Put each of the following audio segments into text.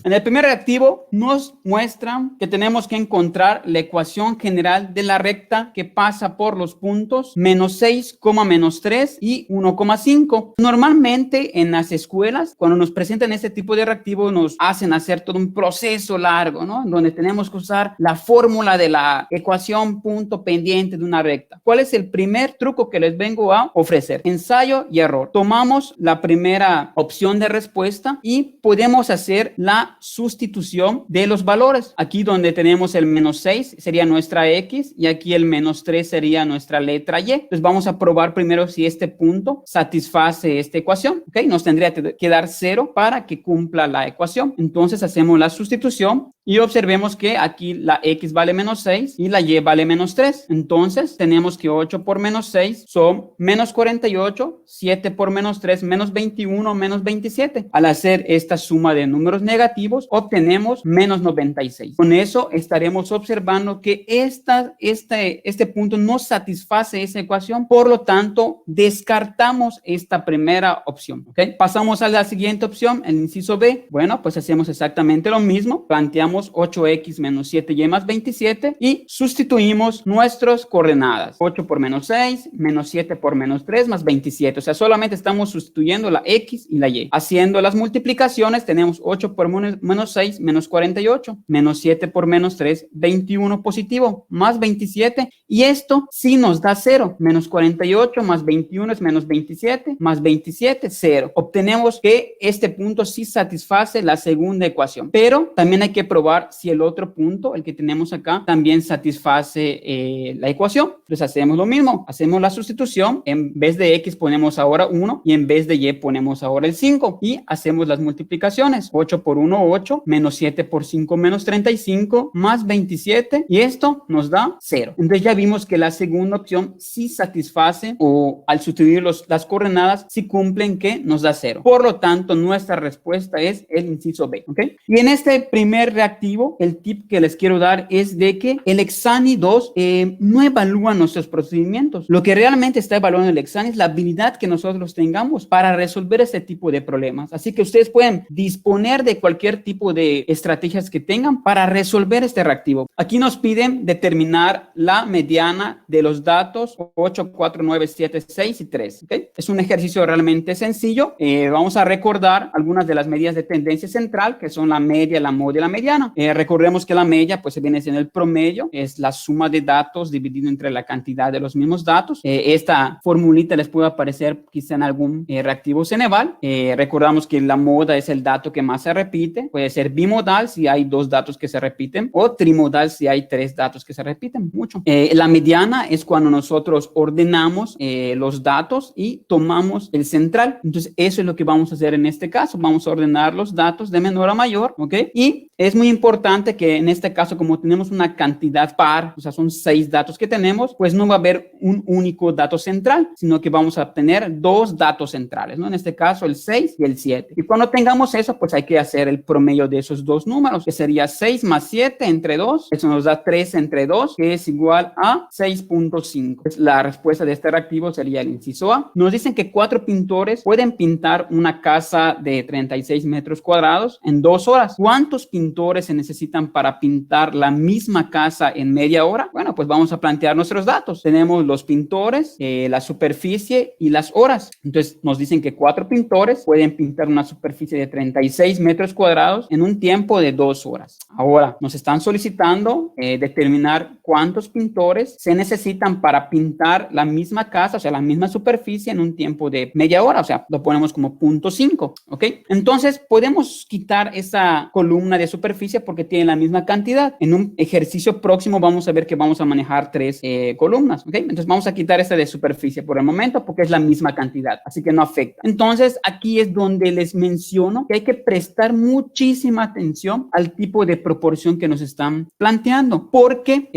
En el primer reactivo nos muestran que tenemos que encontrar la ecuación general de la recta que pasa por los puntos menos 6, menos 3 y 1,5. Normalmente en las escuelas, cuando nos presentan este tipo de reactivo, nos hacen hacer todo un proceso largo, ¿no? Donde tenemos que usar la fórmula de la ecuación punto pendiente de una recta. ¿Cuál es el primer truco que les vengo a ofrecer? Ensayo y error. Tomamos la primera opción de respuesta y podemos hacer la sustitución de los valores. Aquí donde tenemos el menos 6 sería nuestra X y aquí el menos 3 sería nuestra letra Y. Entonces vamos a probar primero si este punto satisface esta ecuación. ¿Ok? Nos tendría que dar 0 para que cumpla la ecuación. Entonces hacemos la sustitución y observemos que aquí la X vale menos 6 y la Y vale menos 3. Entonces tenemos que 8 por menos 6 son menos 48, 7 por menos 3 menos 21, menos 27. Al hacer esta suma de números negativos obtenemos menos 96. Con eso estaremos observando que este punto no satisface esa ecuación, por lo tanto descartamos esta primera opción. ¿Okay? Pasamos a la siguiente opción, el inciso B. Bueno, pues hacemos exactamente lo mismo, planteamos 8x menos 7y más 27 y sustituimos nuestras coordenadas. 8 por menos 6, menos 7 por menos 3 más 27. O sea, solamente estamos sustituyendo la X y la Y. Haciendo las multiplicaciones tenemos 8 por menos 6, menos 48, menos 7 por menos 3, 21 positivo, más 27. Y esto sí nos da 0. Menos 48 más 21 es menos 27, más 27, 0. Obtenemos que este punto sí satisface la segunda ecuación. Pero también hay que probar si el otro punto, el que tenemos acá, también satisface la ecuación. Entonces hacemos lo mismo, hacemos la sustitución, en vez de X ponemos ahora 1 y en vez de Y ponemos ahora el 5 y hacemos las multiplicaciones. 8 por 1, 8, menos 7 por 5, menos 35, más 27 y esto nos da 0. Entonces ya vimos que la segunda opción sí satisface o al sustituir las coordenadas sí cumplen que nos da 0. Por lo tanto, nuestra respuesta es el inciso B. ¿Ok? Y en este primer reactivo, el tip que les quiero dar es de que el Exani 2 no evalúa nuestros procedimientos. Lo que realmente está evaluando el Exani es la habilidad que nosotros tengamos para resolver este tipo de problemas. Así que ustedes pueden disponer de cualquier tipo de estrategias que tengan para resolver este reactivo. Aquí nos piden determinar la mediana de los datos 8, 4, 9, 7, 6 y 3. ¿Okay? Es un ejercicio realmente sencillo. Vamos a recordar algunas de las medidas de tendencia central, que son la media, la moda y la mediana. Recordemos que la media pues viene siendo el promedio, es la suma de datos dividido entre la cantidad de los mismos datos. Esta formulita les puede aparecer quizá en algún reactivo Ceneval. Recordamos que la moda es el dato que más se repite, puede ser bimodal si hay 2 datos que se repiten o trimodal si hay 3 datos que se repiten mucho. La mediana es cuando nosotros ordenamos los datos y tomamos el central. Entonces eso es lo que vamos a hacer en este caso, vamos a ordenar los datos de menor a mayor, ¿ok? Y es muy importante que en este caso, como tenemos una cantidad par, o sea, son 6 datos que tenemos, pues no va a haber un único dato central, sino que vamos a obtener 2 datos centrales, ¿no? En este caso, el 6 y el 7. Y cuando tengamos eso, pues hay que hacer el promedio de esos 2 números, que sería 6 más 7 entre 2, eso nos da 3 entre 2, que es igual a 6.5. Pues la respuesta de este reactivo sería el inciso A. Nos dicen que 4 pintores pueden pintar una casa de 36 metros cuadrados en 2 horas. ¿Cuántos pintores se necesitan para pintar la misma casa en media hora? Bueno, pues vamos a plantear nuestros datos. Tenemos los pintores, la superficie y las horas. Entonces nos dicen que 4 pintores pueden pintar una superficie de 36 metros cuadrados en un tiempo de 2 horas. Ahora nos están solicitando determinar cuántos pintores se necesitan para pintar la misma casa, o sea, la misma superficie en un tiempo de media hora, o sea, lo ponemos como 0.5, ¿ok? Entonces podemos quitar esa columna de superficie porque tiene la misma cantidad. En un ejercicio próximo vamos a ver que vamos a manejar 3 columnas, ¿ok? Entonces vamos a quitar esta de superficie por el momento porque es la misma cantidad, así que no afecta. Entonces aquí es donde les menciono que hay que prestar muchísima atención al tipo de proporción que nos están planteando, porque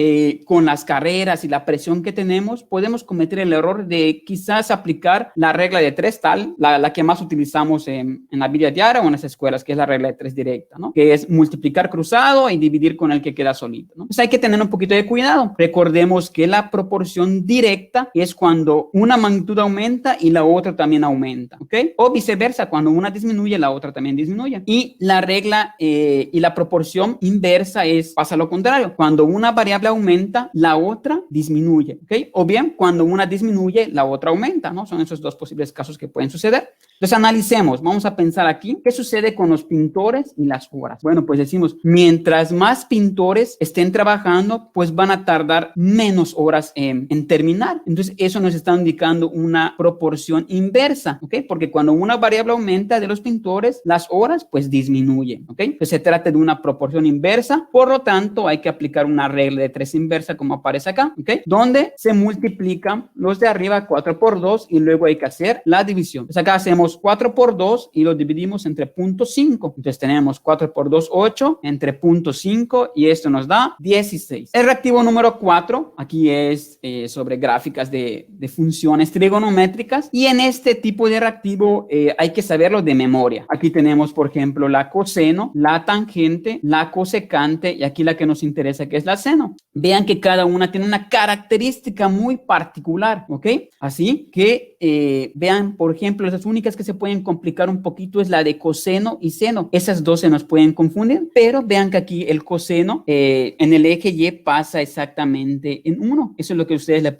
con las carreras y la presión que tenemos podemos cometer el error de quizás aplicar la regla de 3 tal, la que más utilizamos en la vida diaria o en las escuelas, que es la regla de 3 directa, ¿no? Que es multiplicar cruzado y dividir con el que queda solito, ¿no? Entonces hay que tener un poquito de cuidado. Recordemos que la proporción directa es cuando una magnitud aumenta y la otra también aumenta, ¿ok? O viceversa, cuando una disminuye, la otra también disminuye. Y la la regla y la proporción inversa pasa lo contrario. Cuando una variable aumenta, la otra disminuye, ¿ok? O bien, cuando una disminuye, la otra aumenta, ¿no? Son esos dos posibles casos que pueden suceder. Entonces, analicemos. Vamos a pensar aquí, ¿qué sucede con los pintores y las horas? Bueno, pues decimos, mientras más pintores estén trabajando, pues van a tardar menos horas en terminar. Entonces, eso nos está indicando una proporción inversa, ¿ok? Porque cuando una variable aumenta de los pintores, las horas, pues disminuyen, ¿ok? Entonces, se trata de una proporción inversa. Por lo tanto, hay que aplicar una regla de 3 inversa, como aparece acá, ¿ok? Donde se multiplican los de arriba 4 por 2 y luego hay que hacer la división. Entonces, acá hacemos 4 por 2 y lo dividimos entre 0.5. Entonces tenemos 4 por 2, 8, entre 0.5 y esto nos da 16. El reactivo número 4, aquí es sobre gráficas de funciones trigonométricas y en este tipo de reactivo hay que saberlo de memoria. Aquí tenemos, por ejemplo, la coseno, la tangente, la cosecante y aquí la que nos interesa que es la seno. Vean que cada una tiene una característica muy particular, ¿ok? Así que vean, por ejemplo, las únicas que se pueden complicar un poquito es la de coseno y seno. Esas dos se nos pueden confundir, pero vean que aquí el coseno en el eje Y pasa exactamente en 1. Eso es lo que a ustedes les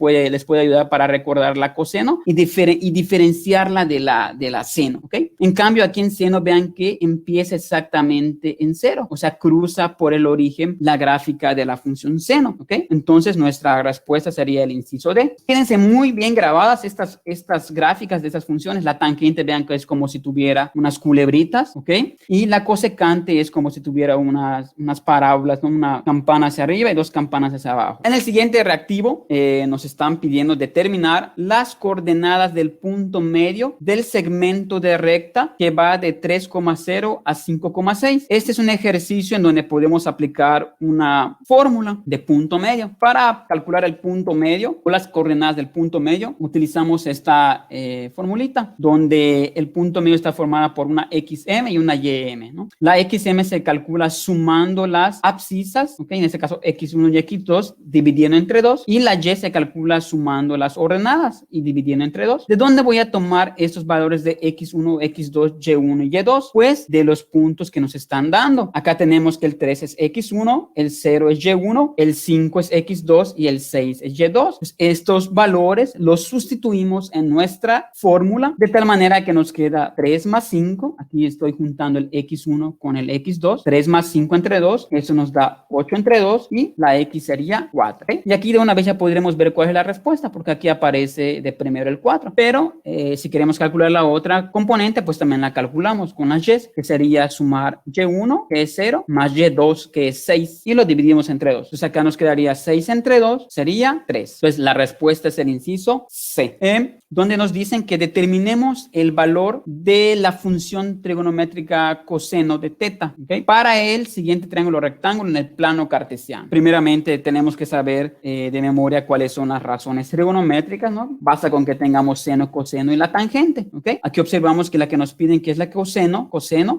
puede ayudar para recordar la coseno y diferenciarla de la seno, ¿ok? En cambio, aquí en seno, vean que empieza exactamente en 0, o sea, cruza por el origen la gráfica de la función seno, ¿ok? Entonces, nuestra respuesta sería el inciso D. Quédense muy bien grabadas estas gráficas de estas funciones. La tangente, vean que es como si tuviera unas culebritas, ¿ok? Y la cosecante es como si tuviera unas parábolas, ¿no? Una campana hacia arriba y 2 campanas hacia abajo. En el siguiente reactivo nos están pidiendo determinar las coordenadas del punto medio del segmento de recta que va de 3,0 a 5,6. Este es un ejercicio en donde podemos aplicar una fórmula de punto medio. Para calcular el punto medio o las coordenadas del punto medio, utilizamos esta formulita, donde el punto medio está formada por una XM y una YM, ¿no? La XM se calcula sumando las abscisas, ¿ok? En este caso X1 y X2 dividiendo entre 2, y la Y se calcula sumando las ordenadas y dividiendo entre 2. ¿De dónde voy a tomar estos valores de X1, X2, Y1 y Y2? Pues de los puntos que nos están dando. Acá tenemos que el 3 es X1, el 0 es Y1, el 5 es X2 y el 6 es Y2. Pues estos valores los sustituimos en nuestra fórmula de tal manera que nos queda 3 más 5. Aquí estoy juntando el X1 con el X2. 3 más 5 entre 2, eso nos da 8 entre 2 y la X sería 4. ¿Okay? Y aquí de una vez ya podremos ver cuál es la respuesta porque aquí aparece de primero el 4. Pero si queremos calcular la otra componente, pues también la calculamos con las Y, que sería sumar Y1, que es 0, más Y2, que es 6, y lo dividimos entre 2. Entonces acá nos quedaría 6 entre 2, sería 3. Entonces la respuesta es el inciso C, donde nos dicen que determinemos el valor de la función trigonométrica coseno de teta, ¿okay? Para el siguiente triángulo rectángulo en el plano cartesiano. Primeramente tenemos que saber de memoria cuáles son las razones trigonométricas, ¿no? Basta con que tengamos seno, coseno y la tangente, ¿ok? Aquí observamos que la que nos piden que es la coseno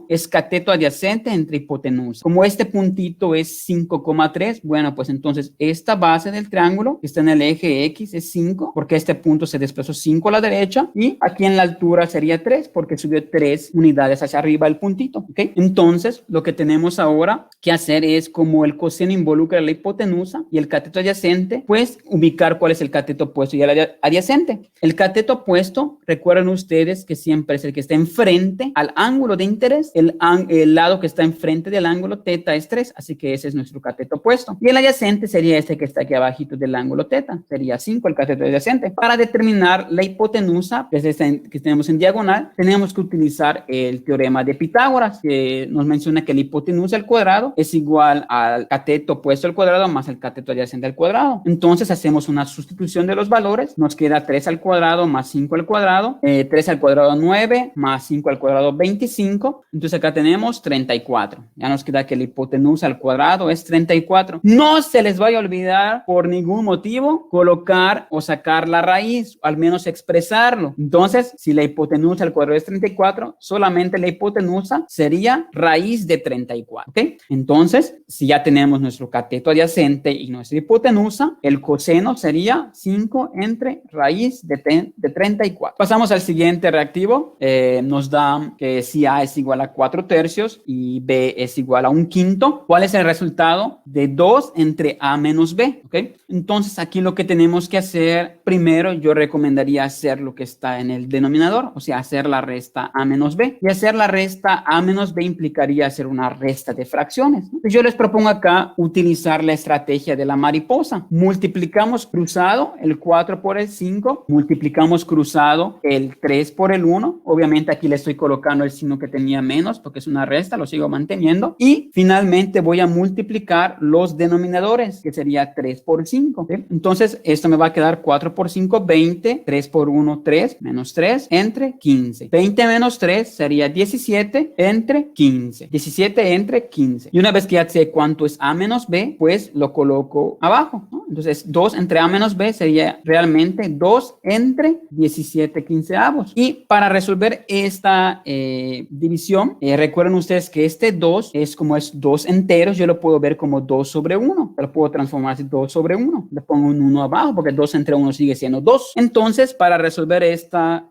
es cateto adyacente entre hipotenusa. Como este puntito es 5,3, bueno, pues entonces esta base del triángulo que está en el eje X es 5, porque este punto se desplazó 5 a la derecha, y aquí en la altura sería 3, porque subió 3 unidades hacia arriba el puntito, ¿ok? Entonces, lo que tenemos ahora que hacer es, como el coseno involucra la hipotenusa y el cateto adyacente, pues ubicar cuál es el cateto opuesto y el adyacente. El cateto opuesto, recuerden ustedes que siempre es el que está enfrente al ángulo de interés. El lado que está enfrente del ángulo teta es 3, así que ese es nuestro cateto opuesto. Y el adyacente sería este que está aquí abajito del ángulo teta, sería 5 el cateto adyacente. Para determinar la hipotenusa, que tenemos en diagonal, tenemos que utilizar el teorema de Pitágoras, que nos menciona que la hipotenusa al cuadrado es igual al cateto opuesto al cuadrado más el cateto adyacente al cuadrado. Entonces hacemos una sustitución de los valores, nos queda 3 al cuadrado más 5 al cuadrado, 3 al cuadrado 9 más 5 al cuadrado 25, entonces acá tenemos 34. Ya nos queda que la hipotenusa al cuadrado es 34. No se les vaya a olvidar por ningún motivo colocar o sacar la raíz, al menos expresarlo. Entonces, si la hipotenusa al cuadrado es 34, solamente la hipotenusa sería raíz de 34, ¿ok? Entonces, si ya tenemos nuestro cateto adyacente y nuestra hipotenusa, el coseno sería 5 entre raíz de 34. Pasamos al siguiente reactivo. Nos da que si A es igual a 4/3 y B es igual a 1/5, ¿cuál es el resultado de 2 entre A menos B? ¿Ok? Entonces, aquí lo que tenemos que hacer, primero yo recomendaría hacer lo que está en el denominador, o sea, hacer la resta A menos B. Y hacer la resta A menos B implicaría hacer una resta de fracciones, ¿no? Yo les propongo acá utilizar la estrategia de la mariposa. Multiplicamos cruzado el 4 por el 5, multiplicamos cruzado el 3 por el 1. Obviamente aquí le estoy colocando el signo que tenía menos porque es una resta, lo sigo manteniendo. Y finalmente voy a multiplicar los denominadores, que sería 3 por 5. ¿Sí? Entonces, esto me va a quedar 4 por 5, 20, 3 por 1, 3, menos 3, entre 15. 20 menos 3 sería 17 entre 15. 17 entre 15. Y una vez que ya sé cuánto es A menos B, pues lo coloco abajo, ¿no? Entonces, 2 entre A menos B sería realmente 2 entre 17 quinceavos. Y para resolver esta división, recuerden ustedes que este 2 es como es 2 enteros, yo lo puedo ver como 2 sobre 1. Lo puedo transformar así 2 sobre 1. Le pongo un 1 abajo porque 2 entre 1 sigue siendo 2. Entonces, para resolver esta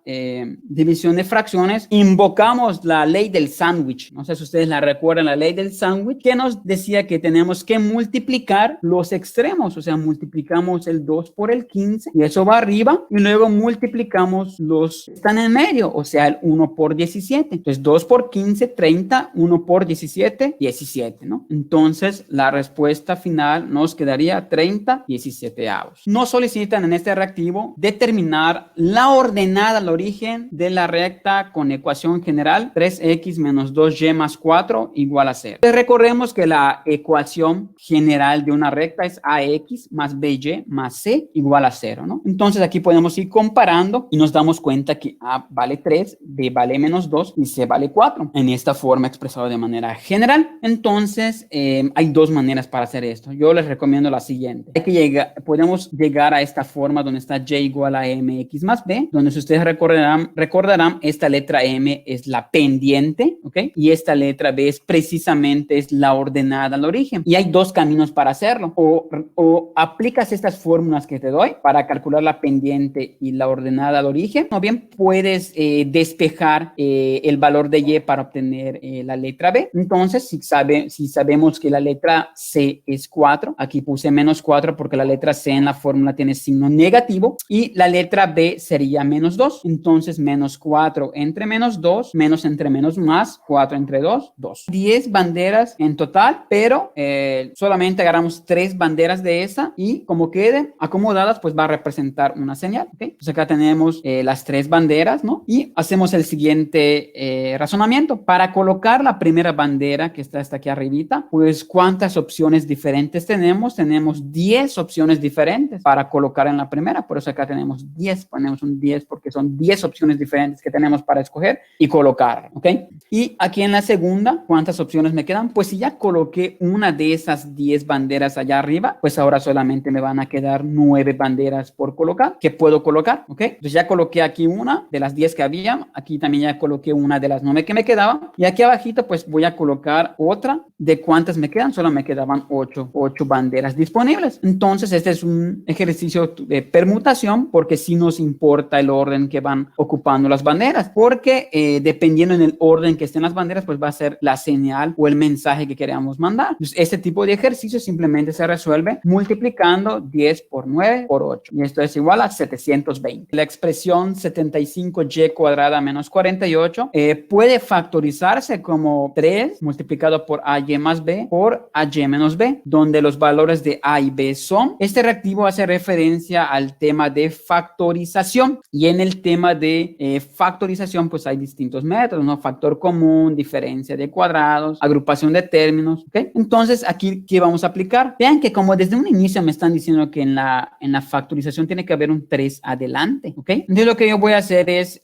división de fracciones, invocamos la ley del sándwich. No sé si ustedes la recuerdan, la ley del sándwich, que nos decía que tenemos que multiplicar los extremos, o sea, multiplicamos el 2 por el 15 y eso va arriba y luego multiplicamos los que están en medio, o sea, el 1 por 17. Entonces, 2 por 15, 30, 1 por 17, 17, ¿no? Entonces, la respuesta final nos quedaría 30 17avos. Nos solicitan en este reactivo determinar la ordenada al origen de la recta con ecuación general 3x menos 2y más 4 igual a 0. Entonces, recordemos que la ecuación general de una recta es ax más by más c igual a 0, ¿no? Entonces, aquí podemos ir comparando y nos damos cuenta que a vale 3, b vale menos 2 y c vale 4. En esta forma expresado de manera general. Entonces, hay dos maneras para hacer esto. Yo les recomiendo la siguiente. Podemos llegar a esta forma donde está y igual a mx más b, donde si ustedes recordarán, esta letra m es la pendiente, ¿ok? Y esta letra b es precisamente la ordenada al origen. Y hay dos caminos para hacerlo. O aplicas estas fórmulas que te doy para calcular la pendiente y la ordenada al origen, o bien puedes despejar el valor de y para obtener la letra b. Entonces, si sabemos que la letra c es 4, aquí puse menos 4 porque la letra c en la fórmula tiene signo negativo y la letra b sería menos 2. Entonces, menos 4 entre menos 2, menos entre menos más, 4 entre 2, 2. 10 banderas en total, pero solamente agarramos 3 banderas de esa y como queden acomodadas, pues va a representar una señal, ¿ok? Entonces acá tenemos las 3 banderas, ¿no? Y hacemos el siguiente razonamiento. Para colocar la primera bandera que está hasta aquí arribita, pues ¿cuántas opciones diferentes tenemos? Tenemos 10 opciones diferentes para colocar en la primera, por eso acá tenemos 10, ponemos un 10 porque son 10 opciones diferentes que tenemos para escoger y colocar, ¿ok? Y aquí en la segunda, ¿cuántas opciones me quedan? Pues si ya coloqué una de esas 10 banderas allá arriba, pues ahora solamente me van a quedar 9 banderas por colocar, que puedo colocar, ¿ok? Entonces ya coloqué aquí una de las 10 que había, aquí también ya coloqué una de las 9 que me quedaban, y aquí abajito pues voy a colocar otra. ¿De cuántas me quedan? Solo me quedaban 8 banderas disponibles. Entonces este es un ejercicio de permutación porque sí nos importa el orden que van ocupando las banderas, porque dependiendo en el orden que estén las banderas, pues va a ser la señal o el mensaje que queramos mandar. Entonces, este tipo de ejercicio simplemente se resuelve multiplicando 10 por 9 por 8. Y esto es igual a 720. La expresión 75y cuadrada menos 48 puede factorizarse como 3 multiplicado por ay más b por ay menos b, donde los valores de a y b son. Este reactivo hace referencia al tema de factorización. Y en el tema de factorización, pues hay distintos métodos, ¿no? Factor común, diferencia de cuadrados, agrupación de términos, ¿ok? Entonces, aquí, ¿qué vamos a aplicar? Vean que como desde un inicio me están diciendo que en la factorización tiene que haber un 3 adelante, ¿ok? Entonces, lo que yo voy a hacer es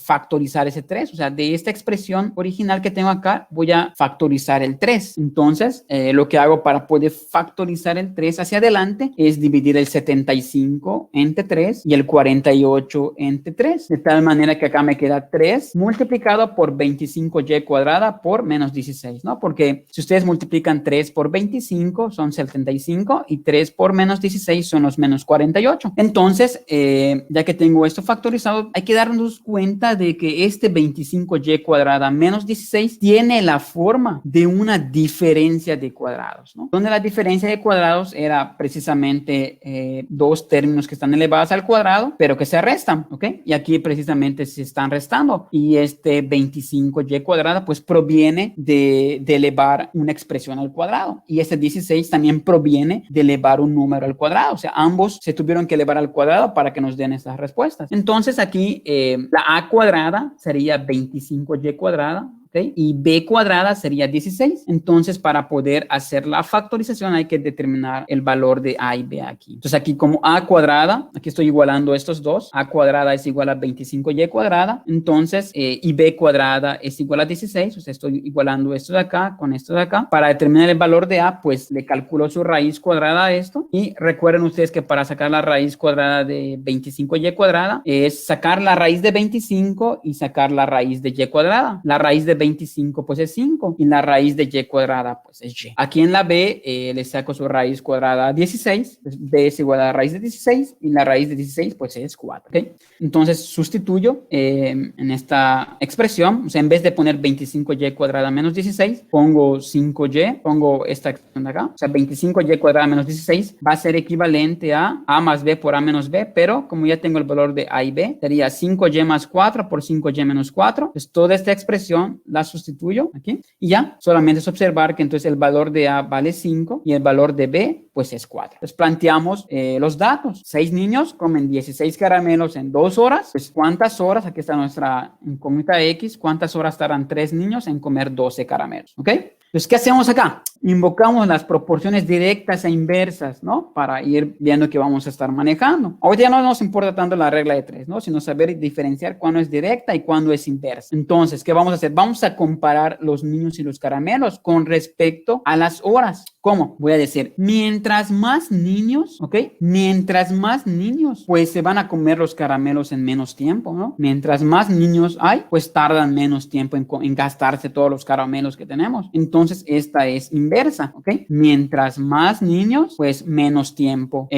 factorizar ese 3, o sea, de esta expresión original que tengo acá, voy a factorizar el 3. Entonces, lo que hago para poder factorizar el 3 hacia adelante es dividir el 75 entre 3 y el 48 48 entre 3. De tal manera que acá me queda 3 multiplicado por 25y cuadrada por menos 16, ¿no? Porque si ustedes multiplican 3 por 25 son 75 y 3 por menos 16 son los menos 48. Entonces, ya que tengo esto factorizado, hay que darnos cuenta de que este 25y cuadrada menos 16 tiene la forma de una diferencia de cuadrados, ¿no? Donde la diferencia de cuadrados era precisamente dos términos que están elevados al cuadrado, pero que se restan, ¿ok? Y aquí precisamente se están restando. Y este 25y cuadrada pues proviene de elevar una expresión al cuadrado. Y este 16 también proviene de elevar un número al cuadrado. O sea, ambos se tuvieron que elevar al cuadrado para que nos den estas respuestas. Entonces aquí la a cuadrada sería 25y cuadrada. ¿Okay? Y b cuadrada sería 16. Entonces, para poder hacer la factorización hay que determinar el valor de a y b aquí. Entonces, aquí como a cuadrada, aquí estoy igualando estos dos. A cuadrada es igual a 25y cuadrada. Entonces, y b cuadrada es igual a 16. O sea, estoy igualando esto de acá con esto de acá. Para determinar el valor de a, pues le calculo su raíz cuadrada a esto. Y recuerden ustedes que para sacar la raíz cuadrada de 25y cuadrada es sacar la raíz de 25 y sacar la raíz de y cuadrada. La raíz de 25 pues es 5 y la raíz de y cuadrada pues es y. Aquí en la b le saco su raíz cuadrada a 16, pues b es igual a la raíz de 16 y la raíz de 16 pues es 4, ¿ok? Entonces sustituyo en esta expresión, o sea, en vez de poner 25y cuadrada menos 16, pongo 5y, pongo esta expresión de acá, o sea, 25y cuadrada menos 16 va a ser equivalente a más b por a menos b, pero como ya tengo el valor de a y b, sería 5y más 4 por 5y menos 4, pues toda esta expresión la sustituyo aquí y ya, solamente es observar que entonces el valor de A vale 5 y el valor de B pues es 4. Entonces planteamos los datos. 6 niños comen 16 caramelos en 2 horas. Pues ¿cuántas horas? Aquí está nuestra incógnita X. ¿Cuántas horas tardan 3 niños en comer 12 caramelos? ¿Ok? Entonces, ¿qué hacemos acá? Invocamos las proporciones directas e inversas, ¿no? Para ir viendo qué vamos a estar manejando. Ahorita ya no nos importa tanto la regla de 3, ¿no? Sino saber diferenciar cuándo es directa y cuándo es inversa. Entonces, ¿qué vamos a hacer? Vamos a comparar los niños y los caramelos con respecto a las horas. ¿Cómo? Voy a decir, mientras más niños, ¿ok? Mientras más niños, pues se van a comer los caramelos en menos tiempo, ¿no? Mientras más niños hay, pues tardan menos tiempo en gastarse todos los caramelos que tenemos. Entonces, esta es inversa, ¿ok? Mientras más niños, pues menos tiempo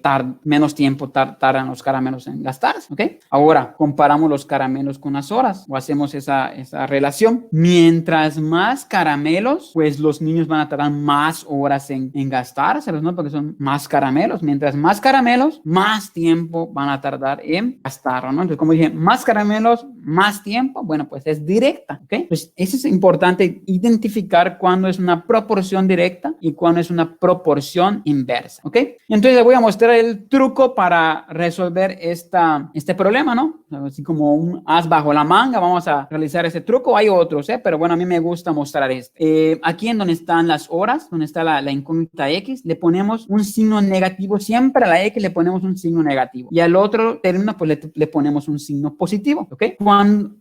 tardan los caramelos en gastarse, ¿ok? Ahora, comparamos los caramelos con las horas o hacemos esa relación. Mientras más caramelos, pues los niños van a tardar más horas en gastárselos, ¿no? Porque son más caramelos. Mientras más caramelos, más tiempo van a tardar en gastarlo, ¿no? Entonces, como dije, más caramelos, más tiempo, bueno, pues es directa, ¿ok? Pues eso es importante identificar cuándo es una proporción directa y cuándo es una proporción inversa, ¿ok? Entonces, les voy a mostrar el truco para resolver este problema, ¿no? Así como un as bajo la manga, vamos a realizar ese truco. Hay otros, pero bueno, a mí me gusta mostrar este. Aquí en donde están las horas, donde está la incógnita X, le ponemos un signo negativo. Siempre a la X le ponemos un signo negativo. Y al otro término, pues le ponemos un signo positivo, ¿ok?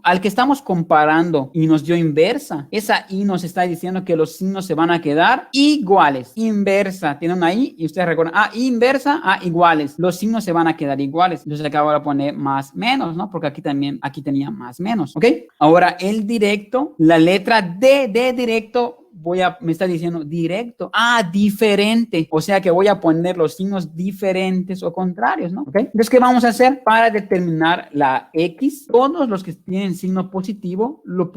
Al que estamos comparando y nos dio inversa, esa Y nos está diciendo que los signos se van a quedar iguales. Inversa, tiene una I y ustedes recuerdan, inversa, iguales. Los signos se van a quedar iguales. Entonces acá voy a poner más, menos, ¿no? Porque aquí tenía más, menos, ¿ok? Ahora el directo, la letra D de directo, me está diciendo directo, diferente, o sea que voy a poner los signos diferentes o contrarios, ¿no? ¿Ok? Entonces, ¿qué vamos a hacer para determinar la X? Todos los que tienen signo positivo los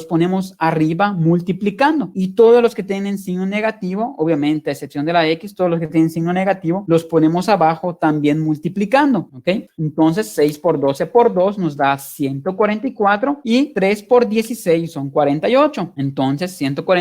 ponemos arriba multiplicando, y todos los que tienen signo negativo, obviamente a excepción de la X, todos los que tienen signo negativo los ponemos abajo también multiplicando, ¿ok? Entonces 6 por 12 por 2 nos da 144 y 3 por 16 son 48. Entonces 144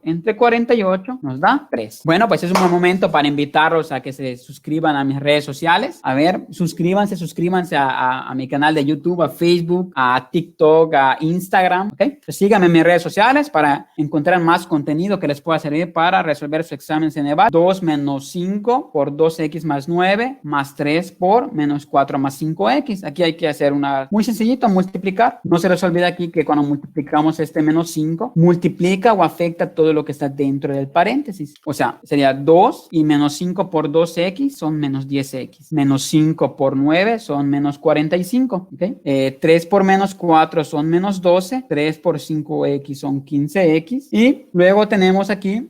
entre 48 nos da 3. Bueno, pues es un buen momento para invitarlos a que se suscriban a mis redes sociales. A ver, suscríbanse a mi canal de YouTube, a Facebook, a TikTok, a Instagram, ¿ok? Pues síganme en mis redes sociales para encontrar más contenido que les pueda servir para resolver su examen Ceneval. 2 menos 5 por 2x más 9 más 3 por menos 4 más 5x. Aquí hay que hacer muy sencillito, multiplicar. No se les olvide aquí que cuando multiplicamos este menos 5, multiplica multiplica o afecta todo lo que está dentro del paréntesis. O sea, sería 2 y menos 5 por 2x son menos 10x. Menos 5 por 9 son menos 45. ¿Okay? 3 por menos 4 son menos 12. 3 por 5x son 15x. Y luego tenemos aquí,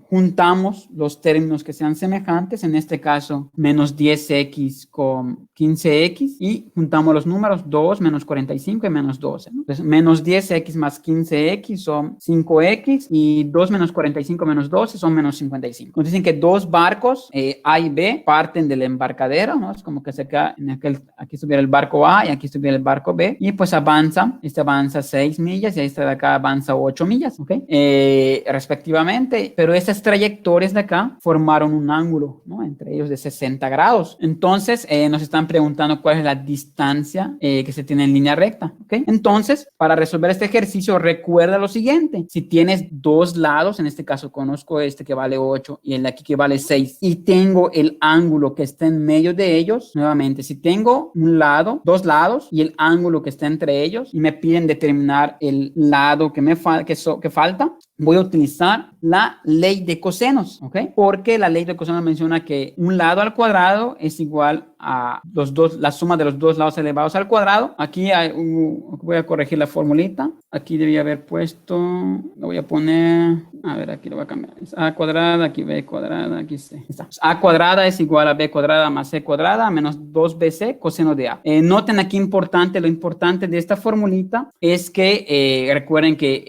juntamos los términos que sean semejantes. En este caso, menos 10x con 15x. Y juntamos los números 2 menos 45 y menos 12. ¿No? Entonces, menos 10x más 15x son 5x. Y 2 menos 45 menos 12 son menos 55. Nos dicen que dos barcos, A y B, parten del embarcadero, ¿no? Es como que se queda aquí estuviera el barco A y aquí estuviera el barco B. Y pues avanza, este avanza 6 millas y este de acá avanza 8 millas, ¿ok? Respectivamente. Pero estas trayectorias de acá formaron un ángulo, ¿no? Entre ellos de 60 grados. Entonces, nos están preguntando cuál es la distancia que se tiene en línea recta, ¿ok? Entonces, para resolver este ejercicio, recuerda lo siguiente. Si tienes dos lados, en este caso conozco este que vale 8 y el de aquí que vale 6, y tengo el ángulo que está en medio de ellos, nuevamente, si tengo un lado, dos lados y el ángulo que está entre ellos y me piden determinar el lado que falta, voy a utilizar la ley de cosenos, ¿ok? Porque la ley de cosenos menciona que un lado al cuadrado es igual a la suma de los dos lados elevados al cuadrado. Aquí voy a corregir la formulita. Aquí debía haber puesto, lo voy a poner, a ver, aquí lo voy a cambiar. Es a cuadrada, aquí b cuadrada, aquí C. Está. A cuadrada es igual a b cuadrada más c cuadrada menos 2bc coseno de a. Noten aquí lo importante de esta formulita es que recuerden que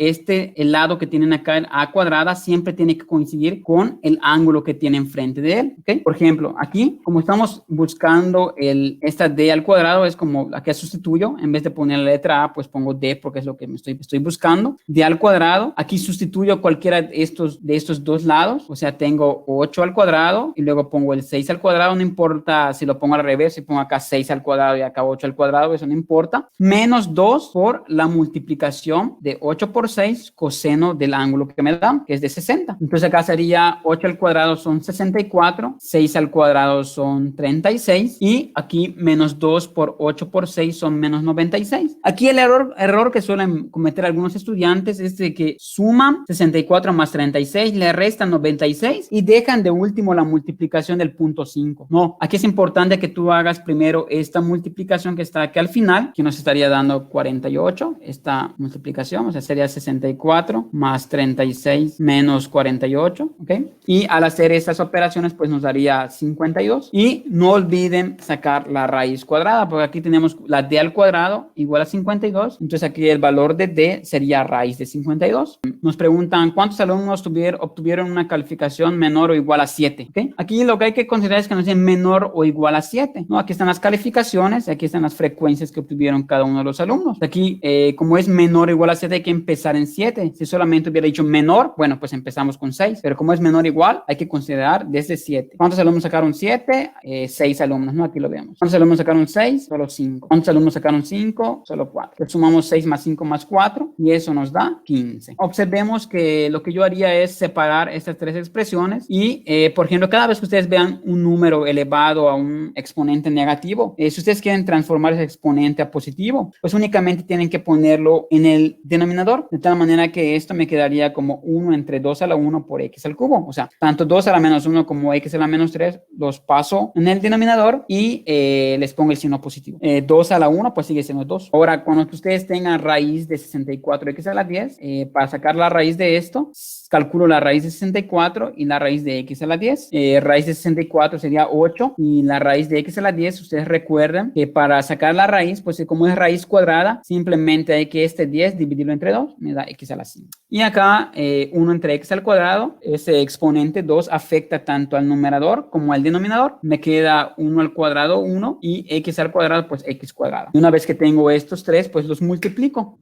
el lado que tienen acá, el a cuadrada, siempre tiene que coincidir con el ángulo que tiene enfrente de él, ¿ok? Por ejemplo, aquí, como estamos buscando esta d al cuadrado, es como la que sustituyo, en vez de poner la letra a, pues pongo d porque es lo que estoy buscando. D al cuadrado, aquí sustituyo cualquiera de estos dos lados, o sea, tengo 8 al cuadrado y luego pongo el 6 al cuadrado, no importa si lo pongo al revés, si pongo acá 6 al cuadrado y acá 8 al cuadrado, eso no importa, menos 2 por la multiplicación de 8 por 6 coseno del ángulo que me dan, que es de 60. Entonces acá sería 8 al cuadrado son 64, 6 al cuadrado son 36 y aquí menos 2 por 8 por 6 son menos 96. Aquí el error que suelen cometer algunos estudiantes es de que suman 64 más 36, le restan 96 y dejan de último la multiplicación del punto 5. No, aquí es importante que tú hagas primero esta multiplicación que está aquí al final, que nos estaría dando 48, esta multiplicación, o sea, sería 64 más 36 menos 48, ¿ok? Y al hacer estas operaciones, pues nos daría 52. Y no olviden sacar la raíz cuadrada, porque aquí tenemos la d al cuadrado igual a 52, entonces aquí el valor de d sería raíz de 52. Nos preguntan cuántos alumnos obtuvieron una calificación menor o igual a 7, ¿ok? Aquí lo que hay que considerar es que nos dicen menor o igual a 7, ¿no? Aquí están las calificaciones, aquí están las frecuencias que obtuvieron cada uno de los alumnos. Aquí, como es menor o igual a 7, hay que empezar en 7. Si solamente hubiera dicho menor, bueno, pues empezamos con 6, pero como es menor o igual, hay que considerar desde 7. ¿Cuántos alumnos sacaron 7? 6 alumnos, ¿no? Aquí lo vemos. ¿Cuántos alumnos sacaron 6? Solo 5. ¿Cuántos alumnos sacaron 5? Solo 4. Entonces sumamos 6 más 5 más 4 y eso nos da 15. Observemos que lo que yo haría es separar estas tres expresiones y, por ejemplo, cada vez que ustedes vean un número elevado a un exponente negativo, si ustedes quieren transformar ese exponente a positivo, pues únicamente tienen que ponerlo en el denominador, de tal manera que esto me quedaría como 1 entre 2 a la 1 por x al cubo. O sea, tanto 2 a la menos 1 como x a la menos 3 los paso en el denominador y les pongo el signo positivo. 2 a la 1 pues sigue siendo 2. Ahora, cuando ustedes tengan raíz de 64x a la 10, para sacar la raíz de esto, calculo la raíz de 64 y la raíz de x a la 10. Raíz de 64 sería 8 y la raíz de x a la 10, ustedes recuerdan que para sacar la raíz, pues como es raíz cuadrada, simplemente hay que este 10 dividirlo entre 2, me da x a la 5. Y acá 1 entre x al cuadrado, ese exponente 2 afecta tanto al numerador como al denominador. Me queda 1 al cuadrado 1 y x al cuadrado pues x cuadrado. Y una vez que tengo estos tres, pues los multiplico.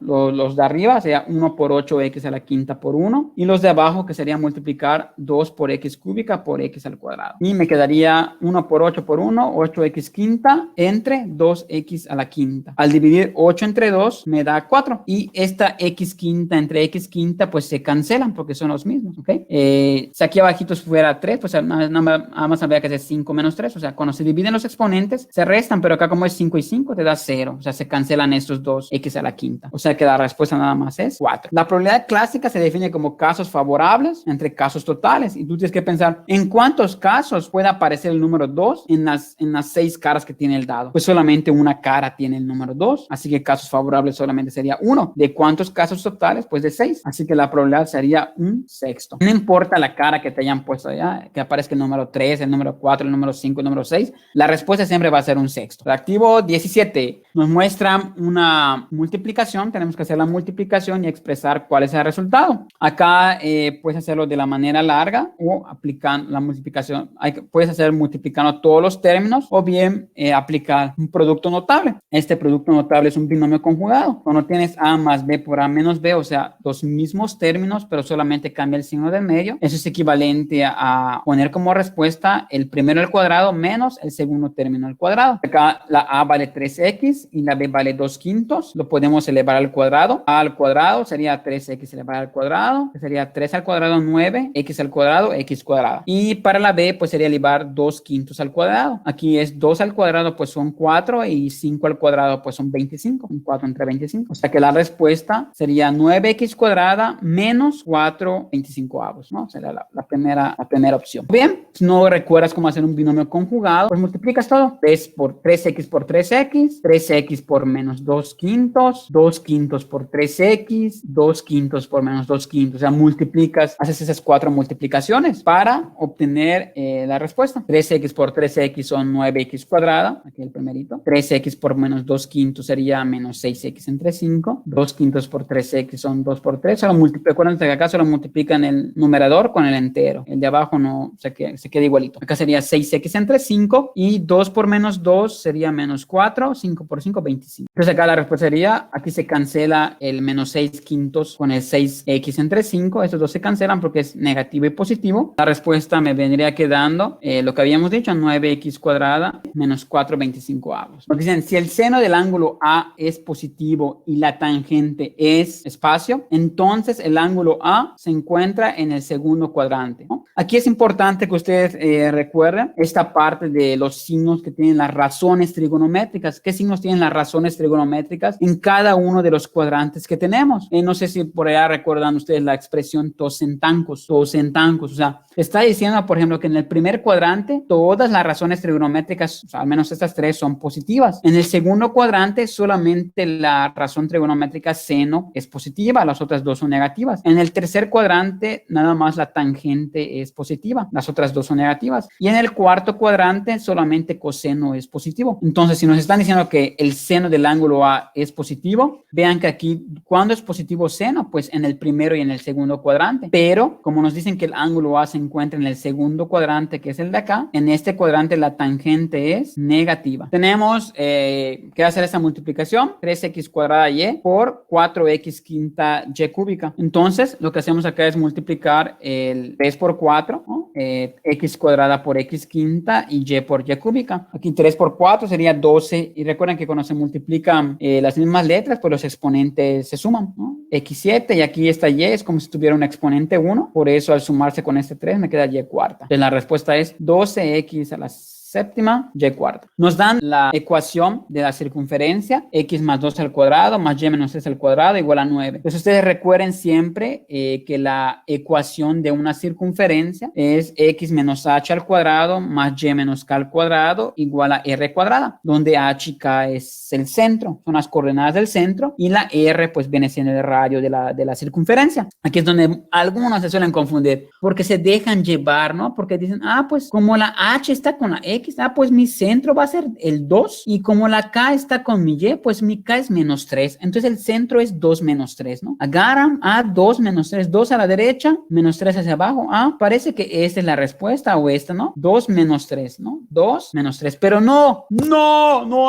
Los de arriba, sería 1 por 8x a la quinta por 1 y los de abajo que sería multiplicar 2 por x cúbica por x al cuadrado. Y me quedaría 1 por 8 por 1, 8x quinta entre 2x a la quinta. Al dividir 8 entre 2 me da 4 y esta x quinta entre entre x quinta, pues se cancelan porque son los mismos, ¿ok? Si aquí abajito fuera 3, pues nada más habría que hacer 5 menos 3. O sea, cuando se dividen los exponentes, se restan, pero acá como es 5 y 5, te da 0. O sea, se cancelan estos dos x a la quinta. O sea, que la respuesta nada más es 4. La probabilidad clásica se define como casos favorables entre casos totales. Y tú tienes que pensar, ¿en cuántos casos puede aparecer el número 2 en las 6 caras que tiene el dado? Pues solamente una cara tiene el número 2. Así que casos favorables solamente sería 1. ¿De cuántos casos totales? Pues de 6. Así que la probabilidad sería un sexto. No importa la cara que te hayan puesto allá, que aparezca el número 3, el número 4, el número 5, el número 6. La respuesta siempre va a ser un sexto. Reactivo 17 nos muestra una multiplicación. Tenemos que hacer la multiplicación y expresar cuál es el resultado. Acá puedes hacerlo de la manera larga o aplicando la multiplicación. Puedes hacer multiplicando todos los términos o bien aplicar un producto notable. Este producto notable es un binomio conjugado. Cuando tienes a más b por a menos b, o sea, los mismos términos, pero solamente cambia el signo del medio, eso es equivalente a poner como respuesta el primero al cuadrado menos el segundo término al cuadrado. Acá la a vale 3x y la b vale 2 quintos. Lo podemos elevar al cuadrado. A al cuadrado sería 3x elevado al cuadrado, que sería 3 al cuadrado 9, x al cuadrado, x cuadrado. Y para la b, pues sería elevar 2 quintos al cuadrado. Aquí es 2 al cuadrado, pues son 4 y 5 al cuadrado, pues son 25. 4 entre 25. O sea que la respuesta sería 9x cuadrada menos 4 25avos, ¿no? Sería la primera opción. Bien, si no recuerdas cómo hacer un binomio conjugado, pues multiplicas todo. 3x por 3x, 3x por menos 2 quintos, 2 quintos por 3x, 2 quintos por menos 2 quintos. O sea, multiplicas, haces esas 4 multiplicaciones para obtener la respuesta. 3x por 3x son 9x cuadrada, aquí el primerito. 3x por menos 2 quintos sería menos 6x entre 5. 2 quintos por 3x son 2 por 3. Acuérdense que acá solo multiplican el numerador con el entero. El de abajo no se queda igualito. Acá sería 6x entre 5 y 2 por menos 2 sería menos 4. 5 por 5, 25. Entonces acá la respuesta sería, aquí se cancela el menos 6 quintos con el 6x entre 5. Estos dos se cancelan porque es negativo y positivo. La respuesta me vendría quedando lo que habíamos dicho, 9x cuadrada menos 4 25avos. Nos dicen, si el seno del ángulo A es positivo y la tangente es espacio, entonces el ángulo A se encuentra en el segundo cuadrante, ¿no? Aquí es importante que ustedes recuerden esta parte de los signos que tienen las razones trigonométricas. ¿Qué signos tienen las razones trigonométricas en cada uno de los cuadrantes que tenemos? No sé si por allá recuerdan ustedes la expresión tosentancos, o sea, está diciendo, por ejemplo, que en el primer cuadrante todas las razones trigonométricas, o sea, al menos estas 3 son positivas. En el segundo cuadrante solamente la razón trigonométrica seno es positiva, las otras 2 son negativas. En el tercer cuadrante nada más la tangente es positiva, las otras 2 son negativas. Y en el cuarto cuadrante solamente coseno es positivo. Entonces, si nos están diciendo que el seno del ángulo A es positivo, vean que aquí, ¿cuándo es positivo seno? Pues en el primero y en el segundo cuadrante. Pero, como nos dicen que el ángulo A se encuentra en el segundo cuadrante, que es el de acá, en este cuadrante la tangente es negativa. Tenemos que hacer esta multiplicación, 3x cuadrada y por 4x quinta y cúbica. Entonces, lo que hacemos acá es multiplicar el 3 por 4, ¿no? X cuadrada por x quinta y por y cúbica. Aquí 3 por 4 sería 12. Y recuerden que cuando se multiplican las mismas letras, pues los exponentes se suman, ¿no? X7 y aquí esta y es como si tuviera un exponente 1. Por eso al sumarse con este 3 me queda y cuarta. Entonces la respuesta es 12x a la séptima y cuarta. Nos dan la ecuación de la circunferencia, x más 2 al cuadrado más y menos 3 al cuadrado igual a 9. Entonces ustedes recuerden siempre que la ecuación de una circunferencia es x menos h al cuadrado más y menos k al cuadrado igual a r cuadrada, donde h y k es el centro, son las coordenadas del centro, y la r pues viene siendo el radio de la circunferencia. Aquí es donde algunos se suelen confundir, porque se dejan llevar, ¿no? Porque dicen, pues como la h está con la x, pues mi centro va a ser el 2, y como la k está con mi y, pues mi k es menos 3, entonces el centro es 2 menos 3, ¿no? Agarran a 2 menos 3, 2 a la derecha, menos 3 hacia abajo. Parece que esta es la respuesta, o esta, ¿no? 2 menos 3, ¿no? 2 menos 3, pero no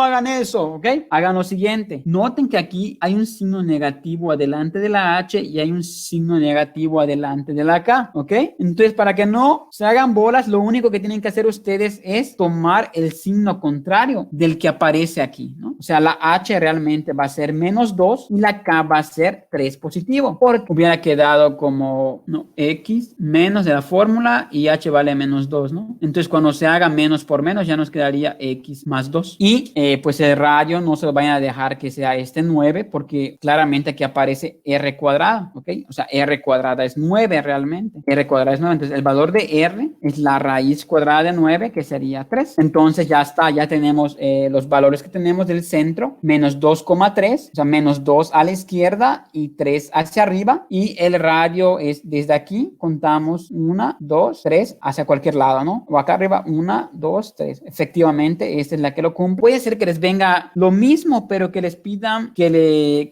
hagan eso, ¿ok? Hagan lo siguiente, noten que aquí hay un signo negativo adelante de la h y hay un signo negativo adelante de la k, ¿ok? Entonces, para que no se hagan bolas, lo único que tienen que hacer ustedes es tomar el signo contrario del que aparece aquí, ¿no? O sea, la H realmente va a ser menos 2 y la K va a ser 3 positivo, porque hubiera quedado como X menos de la fórmula y H vale menos 2, ¿no? Entonces, cuando se haga menos por menos, ya nos quedaría X más 2. Y pues el radio no se lo vayan a dejar que sea este 9, porque claramente aquí aparece R cuadrada, ¿ok? O sea, R cuadrada es 9 realmente. R cuadrada es 9. Entonces, el valor de R es la raíz cuadrada de 9, que sería 3. Entonces, ya está, ya tenemos los valores que tenemos del centro, menos 2,3, o sea, menos 2 a la izquierda y 3 hacia arriba. Y el radio es desde aquí, contamos 1, 2, 3 hacia cualquier lado, ¿no? O acá arriba, 1, 2, 3. Efectivamente, esta es la que lo cumple. Puede ser que les venga lo mismo, pero que les pidan que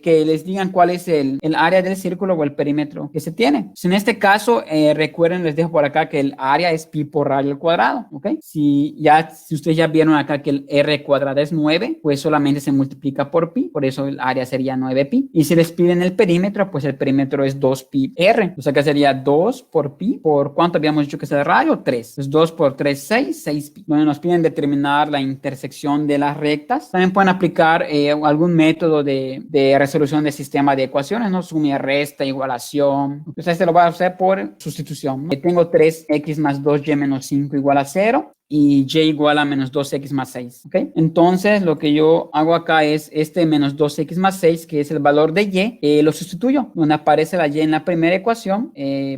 les digan cuál es el área del círculo o el perímetro que se tiene. En este caso, recuerden, les dejo por acá que el área es pi por radio al cuadrado, ¿ok? Si ustedes ya vieron acá que el r cuadrado es 9, pues solamente se multiplica por pi, por eso el área sería 9 pi. Y si les piden el perímetro, pues el perímetro es 2 pi r. O sea que sería 2 por pi, ¿por cuánto habíamos dicho que es el radio? 3. Entonces 2 por 3, 6 pi. Bueno, nos piden determinar la intersección de las rectas. También pueden aplicar algún método de resolución de sistema de ecuaciones, ¿no? Suma y resta, igualación. Entonces este lo voy a hacer por sustitución, ¿no? Tengo 3x más 2y menos 5 igual a 0. Y y igual a menos 2x más 6, ¿ok? Entonces, lo que yo hago acá es este menos 2x más 6, que es el valor de y, lo sustituyo. Donde aparece la y en la primera ecuación,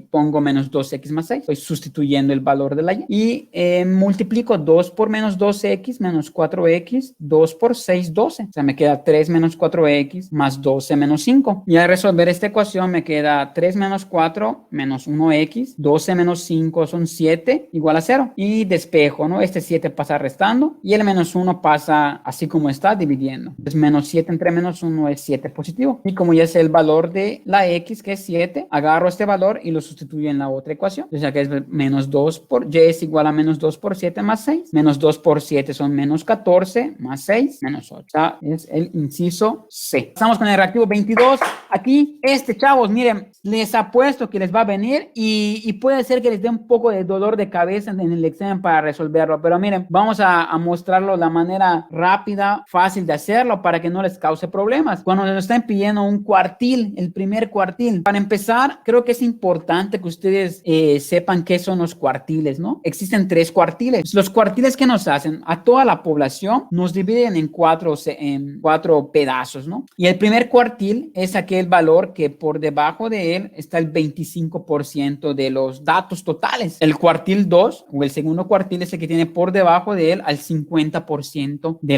pongo menos 2x más 6. Estoy sustituyendo el valor de la y. Y multiplico 2 por menos 2x menos 4x, 2 por 6, 12. O sea, me queda 3 menos 4x más 12 menos 5. Y al resolver esta ecuación me queda 3 menos 4 menos 1x, 12 menos 5 son 7, igual a 0. Y despejo, ¿no? Este 7 pasa restando y el menos 1 pasa así como está, dividiendo. Entonces, menos 7 entre menos 1 es 7 positivo. Y como ya es el valor de la x, que es 7, agarro este valor y lo sustituyo en la otra ecuación. Entonces, acá es menos 2 por y es igual a menos 2 por 7 más 6. Menos 2 por 7 son menos 14 más 6 menos 8. O sea, es el inciso C. Estamos con el reactivo 22. Aquí, chavos, miren, les apuesto que les va a venir y puede ser que les dé un poco de dolor de cabeza en el examen para resolverlo. Pero miren, vamos a mostrarlo de la manera rápida, fácil de hacerlo para que no les cause problemas. Cuando nos están pidiendo un cuartil, el primer cuartil, para empezar, creo que es importante que ustedes sepan qué son los cuartiles, ¿no? Existen 3 cuartiles. Los cuartiles que nos hacen a toda la población nos dividen en cuatro pedazos, ¿no? Y el primer cuartil es aquel valor que por debajo de él está el 25% de los datos totales. El cuartil 2 o el segundo cuartil es el que tiene por debajo de él al 50% de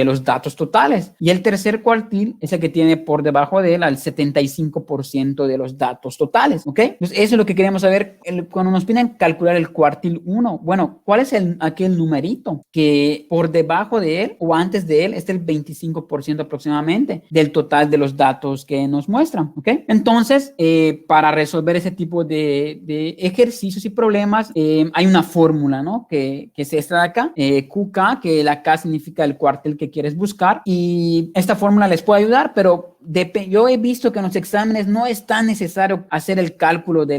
los datos totales. Y el tercer cuartil es el que tiene por debajo de él al 75% de los datos totales, ¿ok? Entonces, eso es lo que queremos saber cuando nos piden calcular el cuartil 1. Bueno, ¿cuál es aquel numerito que por debajo de él o antes de él está el 25% aproximadamente del total de los datos que nos muestran, ¿ok? Entonces, para resolver ese tipo de ejercicios y problemas, hay una fórmula, ¿no? Que es esta de acá, QK, que la K significa el cuartil que quieres buscar, y esta fórmula les puede ayudar, pero yo he visto que en los exámenes no es tan necesario hacer el cálculo de